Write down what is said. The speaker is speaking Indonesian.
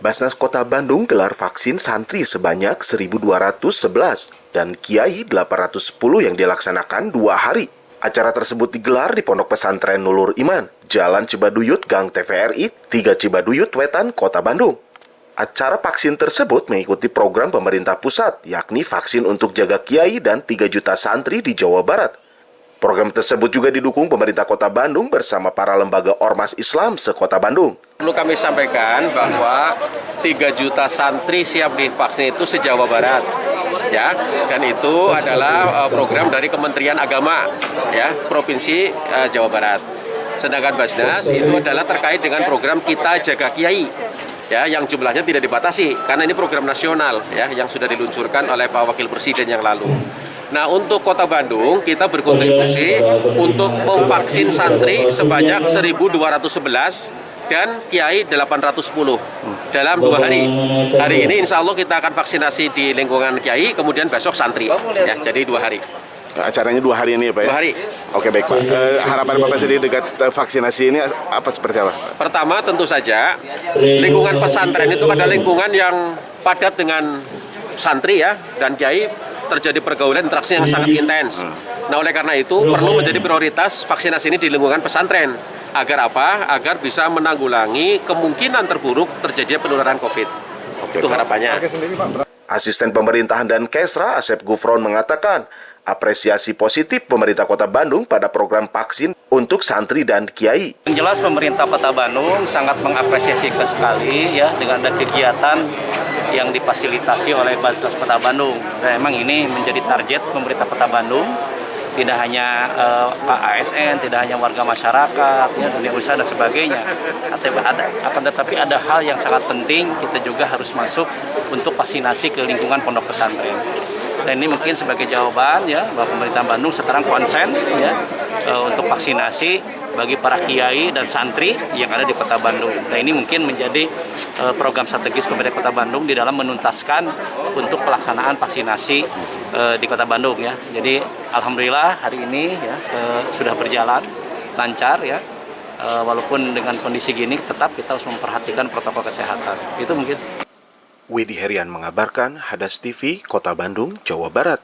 Basnas Kota Bandung gelar vaksin santri sebanyak 1.211 dan kiai 810 yang dilaksanakan 2 hari. Acara tersebut digelar di Pondok Pesantren Nurul Iman, Jalan Cibaduyut, Gang TVRI, 3 Cibaduyut Wetan, Kota Bandung. Acara vaksin tersebut mengikuti program pemerintah pusat, yakni vaksin untuk jaga kiai dan 3 juta santri di Jawa Barat. Program tersebut juga didukung pemerintah Kota Bandung bersama para lembaga ormas Islam se-Kota Bandung. Perlu kami sampaikan bahwa 3 juta santri siap divaksin itu se-Jawa Barat, ya, dan itu adalah program dari Kementerian Agama, ya, Provinsi Jawa Barat. Sedangkan Basnas itu adalah terkait dengan program Kita Jaga Kiai, ya, yang jumlahnya tidak dibatasi karena ini program nasional, ya, yang sudah diluncurkan oleh Pak Wakil Presiden yang lalu. Nah, untuk Kota Bandung, kita berkontribusi untuk memvaksin santri sebanyak 1.211 dan kiai 810 dalam 2 hari. Hari ini insya Allah kita akan vaksinasi di lingkungan kiai, kemudian besok santri. Ya, jadi 2 hari. Acaranya 2 hari ini ya Pak? 2 hari. Oke baik Pak. Harapan Bapak sendiri dekat vaksinasi ini apa seperti apa? Pertama tentu saja, lingkungan pesantren itu adalah lingkungan yang padat dengan santri, ya, dan kiai. Terjadi pergaulan interaksi yang sangat intens. Nah, oleh karena itu perlu menjadi prioritas vaksinasi ini di lingkungan pesantren. Agar apa? Agar bisa menanggulangi kemungkinan terburuk terjadinya penularan COVID. Itu harapannya. Asisten Pemerintahan dan Kesra Asep Gufron mengatakan apresiasi positif pemerintah Kota Bandung pada program vaksin untuk santri dan kiai. Yang jelas pemerintah Kota Bandung sangat mengapresiasi sekali, ya, dengan ada kegiatan yang difasilitasi oleh Basnas Kota Bandung. Dan memang ini menjadi target pemerintah Kota Bandung, tidak hanya ASN, tidak hanya warga masyarakat, ya, dunia usaha dan sebagainya. Akan tetapi ada hal yang sangat penting, kita juga harus masuk untuk vaksinasi ke lingkungan pondok pesantren. Dan ini mungkin sebagai jawaban, ya, bahwa pemerintah Bandung sekarang konsen, ya, untuk vaksinasi bagi para kiai dan santri yang ada di Kota Bandung. Nah, ini mungkin menjadi program strategis pemerintah Kota Bandung di dalam menuntaskan untuk pelaksanaan vaksinasi di Kota Bandung, ya. Jadi alhamdulillah hari ini, ya, sudah berjalan lancar, ya. Walaupun dengan kondisi gini tetap kita harus memperhatikan protokol kesehatan. Itu mungkin. Widi Herian mengabarkan, Hadas TV, Kota Bandung, Jawa Barat.